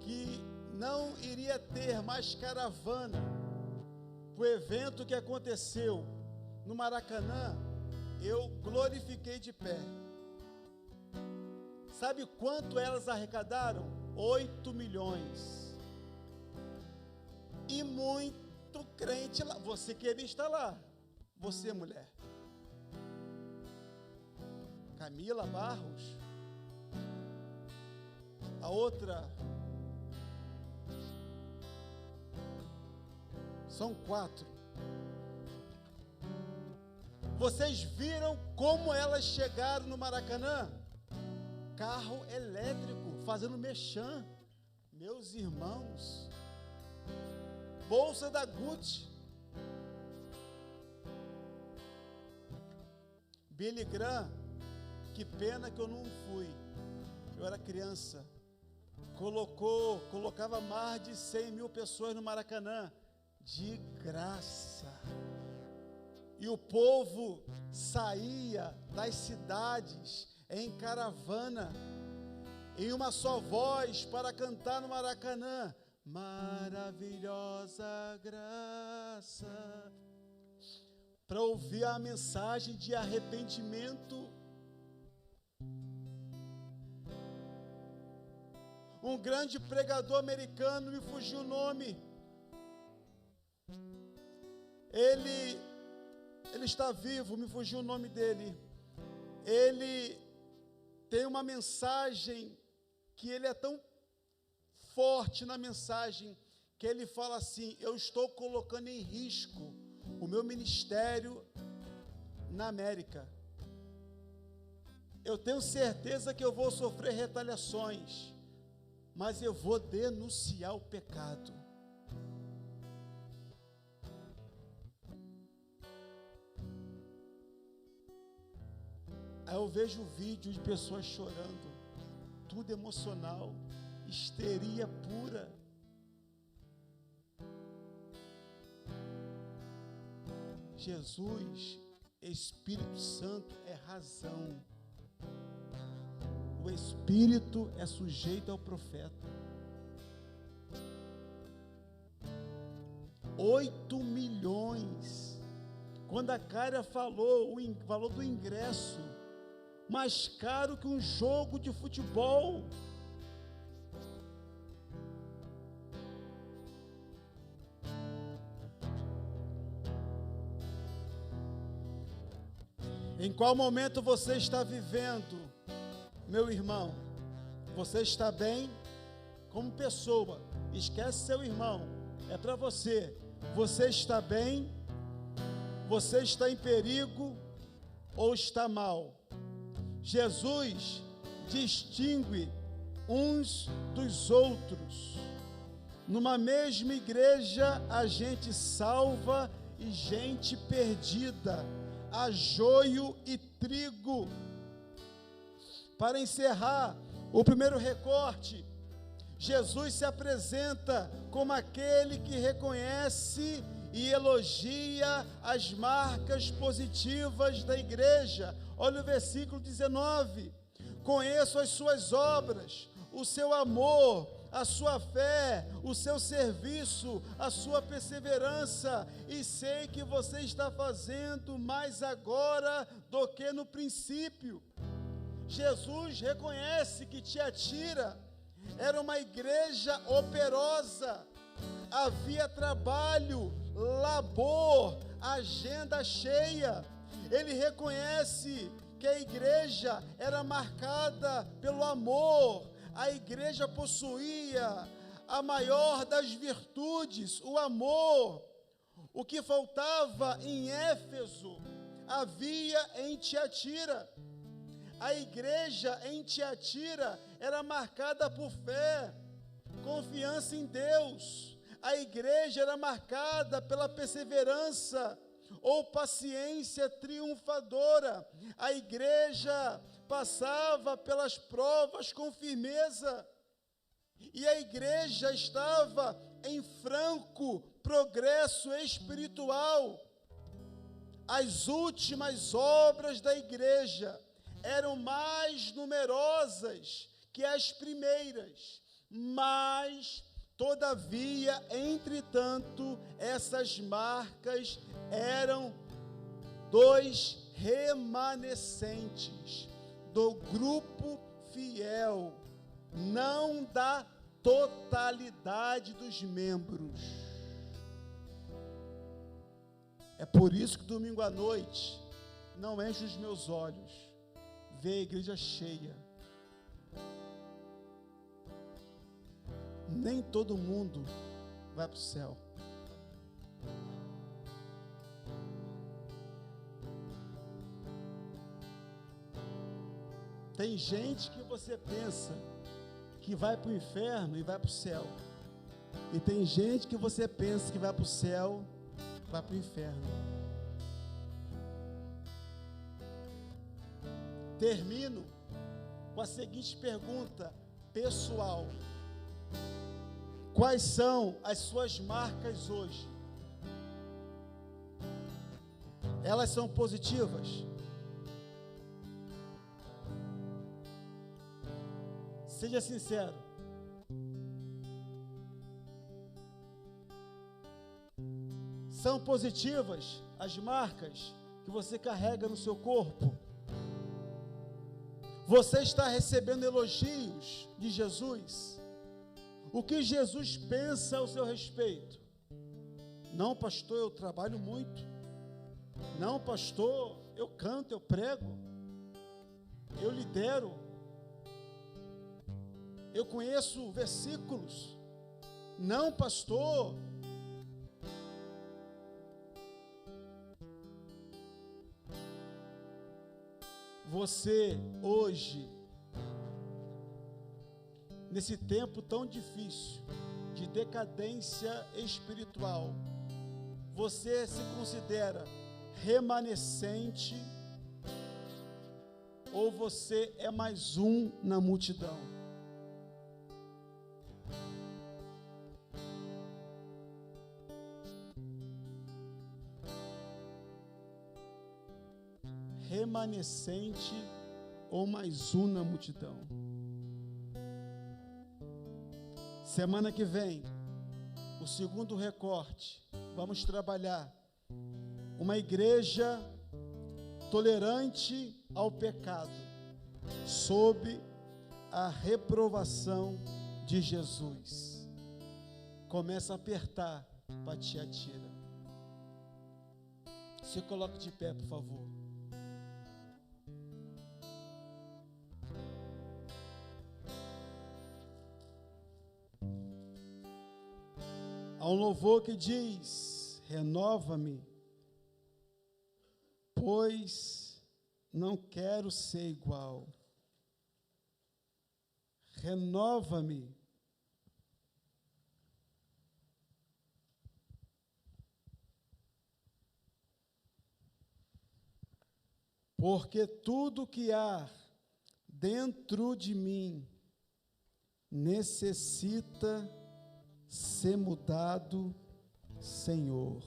que não iria ter mais caravana para o evento que aconteceu no Maracanã, eu glorifiquei de pé. Sabe quanto elas arrecadaram? 8 milhões. E muito crente lá. Você queria estar lá. Você, mulher. Camila Barros. A outra. São 4. Vocês viram como elas chegaram no Maracanã? Carro elétrico, fazendo mexã. Meus irmãos. Bolsa da Gucci. Billy Graham, que pena que eu não fui. Eu era criança. Colocava mais de 100.000 pessoas no Maracanã. De graça. E o povo saía das cidades em caravana, em uma só voz, para cantar no Maracanã. Maravilhosa graça. Para ouvir a mensagem de arrependimento. Um grande pregador americano, me fugiu o nome. Ele ele está vivo, me fugiu o nome dele. Ele tem uma mensagem que ele é tão forte na mensagem, que ele fala assim: eu estou colocando em risco o meu ministério na América. Eu tenho certeza que eu vou sofrer retaliações, mas eu vou denunciar o pecado. Aí eu vejo vídeo de pessoas chorando, tudo emocional, histeria pura. Jesus, Espírito Santo é razão. O Espírito é sujeito ao profeta. 8 milhões. Quando a Cária falou do ingresso, mais caro que um jogo de futebol. Em qual momento você está vivendo, meu irmão? Você está bem como pessoa? Esquece seu irmão, é para você. Você está bem? Você está em perigo ou está mal? Jesus distingue uns dos outros. Numa mesma igreja, a gente salva e gente perdida. Há joio e trigo. Para encerrar o primeiro recorte, Jesus se apresenta como aquele que reconhece e elogia as marcas positivas da igreja. Olha o versículo 19: conheço as suas obras, o seu amor, a sua fé, o seu serviço, a sua perseverança, e sei que você está fazendo mais agora do que no princípio. Jesus reconhece que Tiatira era uma igreja operosa, havia trabalho, labor, agenda cheia. Ele reconhece que a igreja era marcada pelo amor. A igreja possuía a maior das virtudes, o amor. O que faltava em Éfeso, havia em Tiatira. A igreja em Tiatira era marcada por fé, confiança em Deus. A igreja era marcada pela perseverança ou paciência triunfadora. A igreja passava pelas provas com firmeza, e a igreja estava em franco progresso espiritual. As últimas obras da igreja eram mais numerosas que as primeiras, mas, todavia, entretanto, essas marcas eram dos remanescentes do grupo fiel, não da totalidade dos membros. É por isso que domingo à noite não enche os meus olhos ver a igreja cheia. Nem todo mundo vai para o céu. Tem gente que você pensa que vai para o inferno e vai para o céu. E tem gente que você pensa que vai para o céu, vai para o inferno. Termino com a seguinte pergunta pessoal: quais são as suas marcas hoje? Elas são positivas? Seja sincero. São positivas as marcas que você carrega no seu corpo? Você está recebendo elogios de Jesus? O que Jesus pensa ao seu respeito? Não, pastor, eu trabalho muito. Não, pastor, eu canto, eu prego, eu lidero, eu conheço versículos. Não, pastor. Você hoje, nesse tempo tão difícil de decadência espiritual, você se considera remanescente ou você é mais um na multidão? Remanescente ou mais um na multidão? Semana que vem, o segundo recorte, vamos trabalhar uma igreja tolerante ao pecado, sob a reprovação de Jesus. Começa a apertar para Tiatira. Se coloque de pé, por favor. Há um louvor que diz: renova-me, pois não quero ser igual. Renova-me, porque tudo que há dentro de mim necessita ser mudado, Senhor.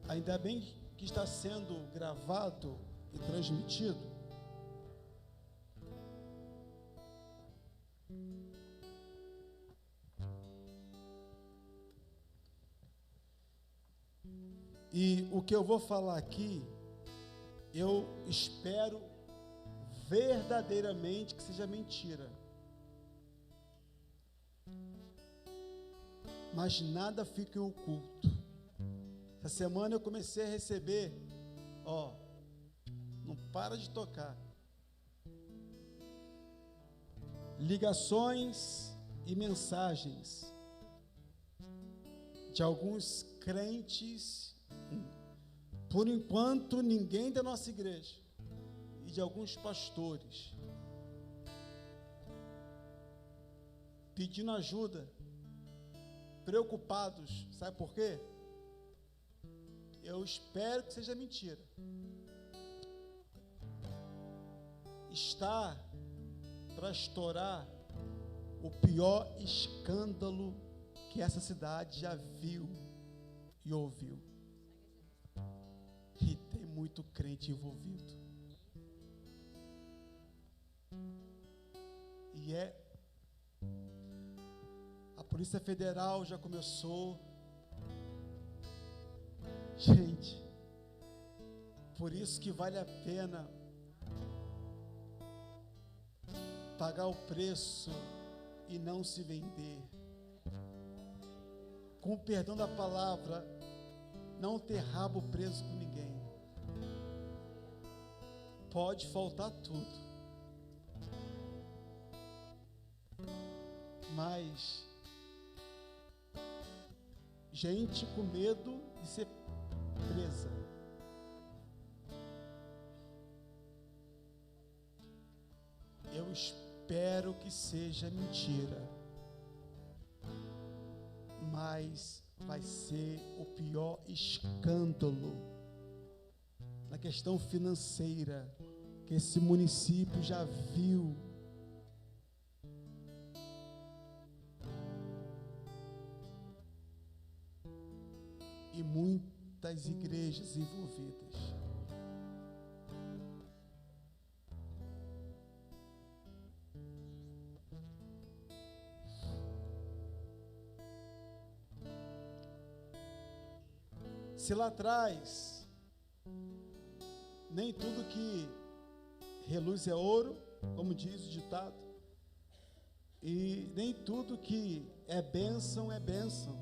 Ainda bem que está sendo gravado e transmitido. E o que eu vou falar aqui, eu espero verdadeiramente que seja mentira. Mas nada fica oculto. Essa semana eu comecei a receber, não para de tocar, ligações e mensagens de alguns crentes, por enquanto ninguém da nossa igreja, e de alguns pastores, pedindo ajuda, preocupados. Sabe por quê? Eu espero que seja mentira. Está para estourar o pior escândalo que essa cidade já viu e ouviu. E tem muito crente envolvido. E a Polícia Federal já começou. Gente, por isso que vale a pena pagar o preço e não se vender. Com o perdão da palavra, não ter rabo preso com ninguém. Pode faltar tudo, mas gente com medo de ser presa. Eu espero que seja mentira, mas vai ser o pior escândalo na questão financeira que esse município já viu. E muitas igrejas envolvidas. Se lá atrás nem tudo que reluz é ouro, como diz o ditado. E nem tudo que é bênção é bênção.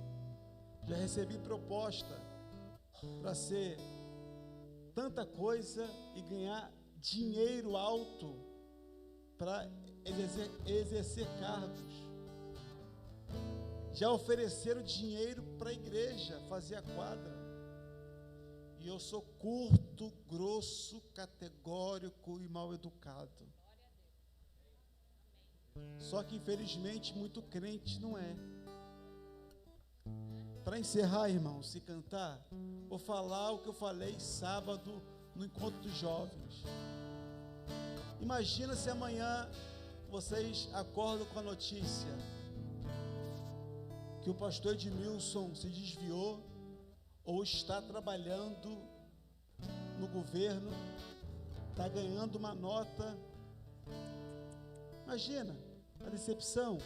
Já recebi proposta para ser tanta coisa e ganhar dinheiro alto para exercer cargos. Já ofereceram dinheiro para a igreja fazer a quadra. E eu sou curto, grosso, categórico e mal educado. Só que infelizmente muito crente não é. Para encerrar, irmão, se cantar, vou falar o que eu falei sábado no encontro dos jovens. Imagina se amanhã vocês acordam com a notícia que o pastor Edmilson se desviou ou está trabalhando no governo, está ganhando uma nota. Imagina a decepção.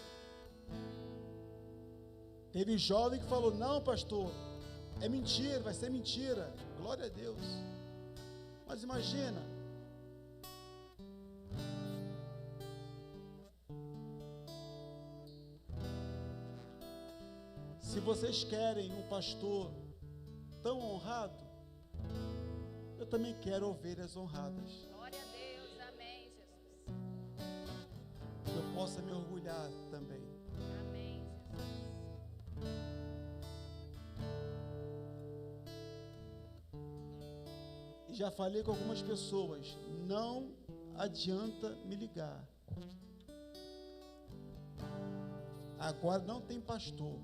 Teve jovem que falou: não, pastor, é mentira, vai ser mentira. Glória a Deus. Mas imagina, se vocês querem um pastor tão honrado, eu também quero ovelhas honradas. Glória a Deus, amém, Jesus. Que eu possa me orgulhar também. Amém, Jesus. E já falei com algumas pessoas, não adianta me ligar. Agora não tem pastor.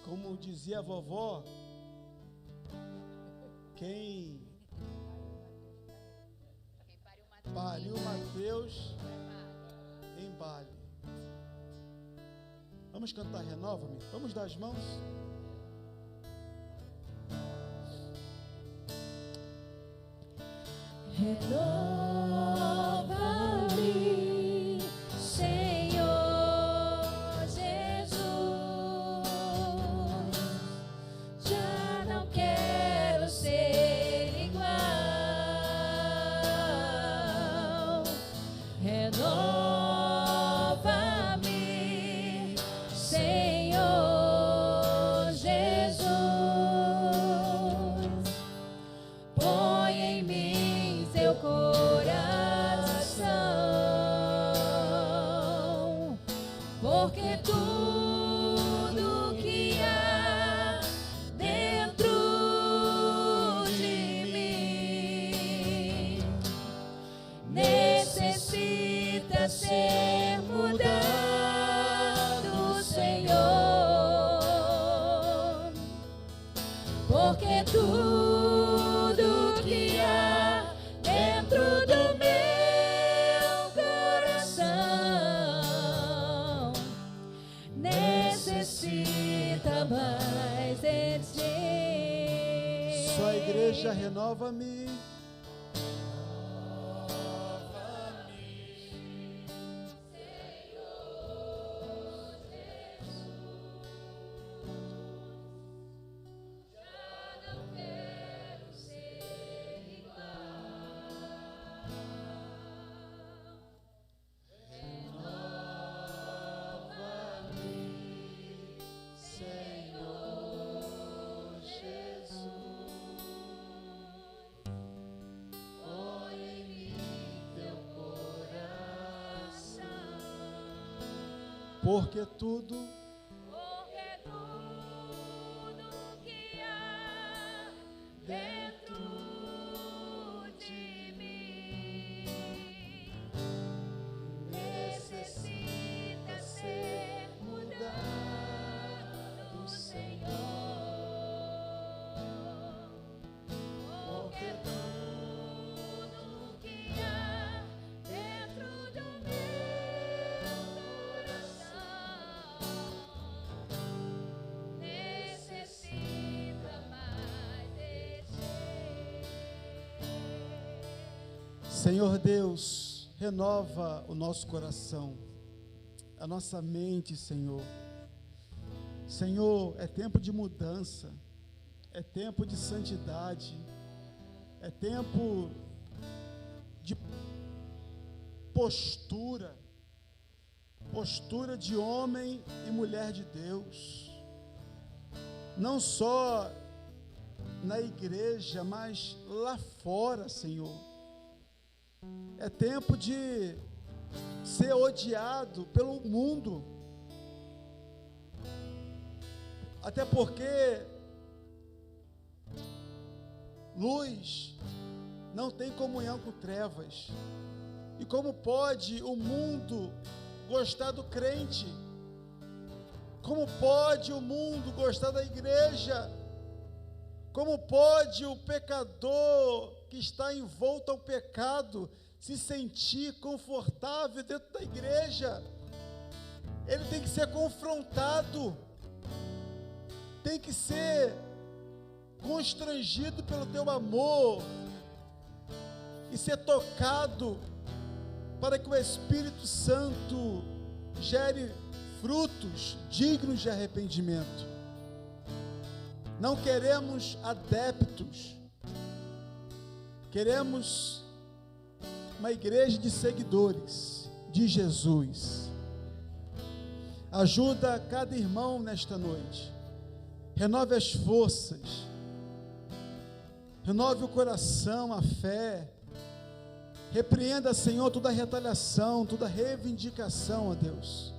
Como dizia a vovó, quem pariu Mateus embale. Vamos cantar Renova-me? Vamos dar as mãos? Renova-me, Senhor Jesus. Já não quero ser igual. Renova-me, Senhor Jesus. Põe em mim teu coração, porque tudo que há dentro de mim necessita ser mudado, Senhor, porque tudo que há dentro do meu coração necessita mais de ti. Só a igreja renova-me. Porque tudo que há dentro de mim necessita ser mudado, Senhor, porque tudo que há dentro do meu coração necessita mais de ti. Senhor Deus, renova o nosso coração, a nossa mente, Senhor. Senhor, é tempo de mudança, é tempo de santidade, É tempo de postura de homem e mulher de Deus, não só na igreja, mas lá fora, Senhor. É tempo de ser odiado pelo mundo, até porque luz não tem comunhão com trevas. E como pode o mundo gostar do crente? Como pode o mundo gostar da igreja? Como pode o pecador que está envolto ao pecado se sentir confortável dentro da igreja? Ele tem que ser confrontado, tem que ser constrangido pelo teu amor e ser tocado para que o Espírito Santo gere frutos dignos de arrependimento. Não queremos adeptos, queremos uma igreja de seguidores de Jesus. Ajuda cada irmão nesta noite, renove as forças, renove o coração, a fé. Repreenda, Senhor, toda retaliação, toda reivindicação, ó Deus,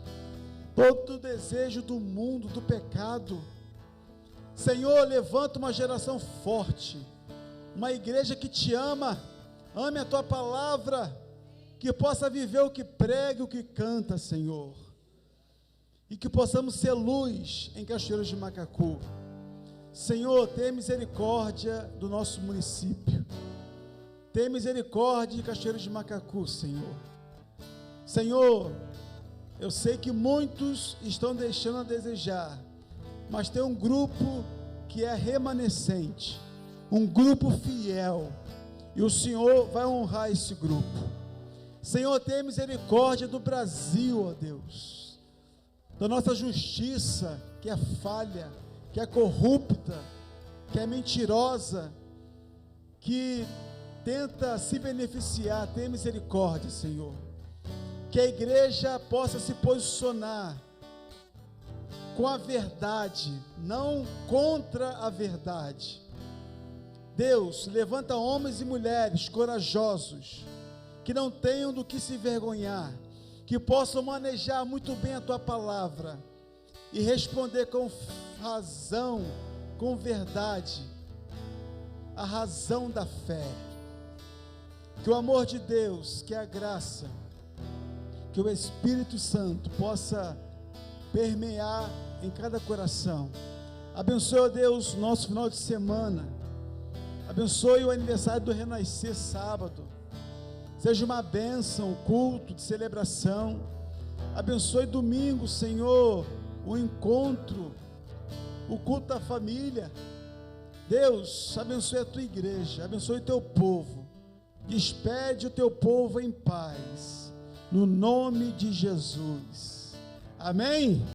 todo desejo do mundo, do pecado. Senhor, levanta uma geração forte, uma igreja que te ama, ame a tua palavra, que possa viver o que prega e o que canta, Senhor, e que possamos ser luz em Cachoeiros de Macacu. Senhor, tenha misericórdia do nosso município. Tenha misericórdia de Cachoeiros de Macacu, Senhor. Senhor, eu sei que muitos estão deixando a desejar, mas tem um grupo que é remanescente, um grupo fiel, e o Senhor vai honrar esse grupo. Senhor, tenha misericórdia do Brasil, ó Deus, da nossa justiça, que é falha, que é corrupta, que é mentirosa, que tenta se beneficiar. Tenha misericórdia, Senhor, que a igreja possa se posicionar com a verdade, não contra a verdade. Deus, levanta homens e mulheres corajosos, que não tenham do que se envergonhar, que possam manejar muito bem a tua palavra e responder com razão, com verdade, a razão da fé. Que o amor de Deus, que a graça, que o Espírito Santo possa permear em cada coração. Abençoe, ó Deus, nosso final de semana. Abençoe o aniversário do Renascer sábado. Seja uma bênção, o culto de celebração. Abençoe domingo, Senhor, o encontro, o culto da família. Deus, abençoe a tua igreja, abençoe o teu povo. Despede o teu povo em paz, no nome de Jesus. Amém?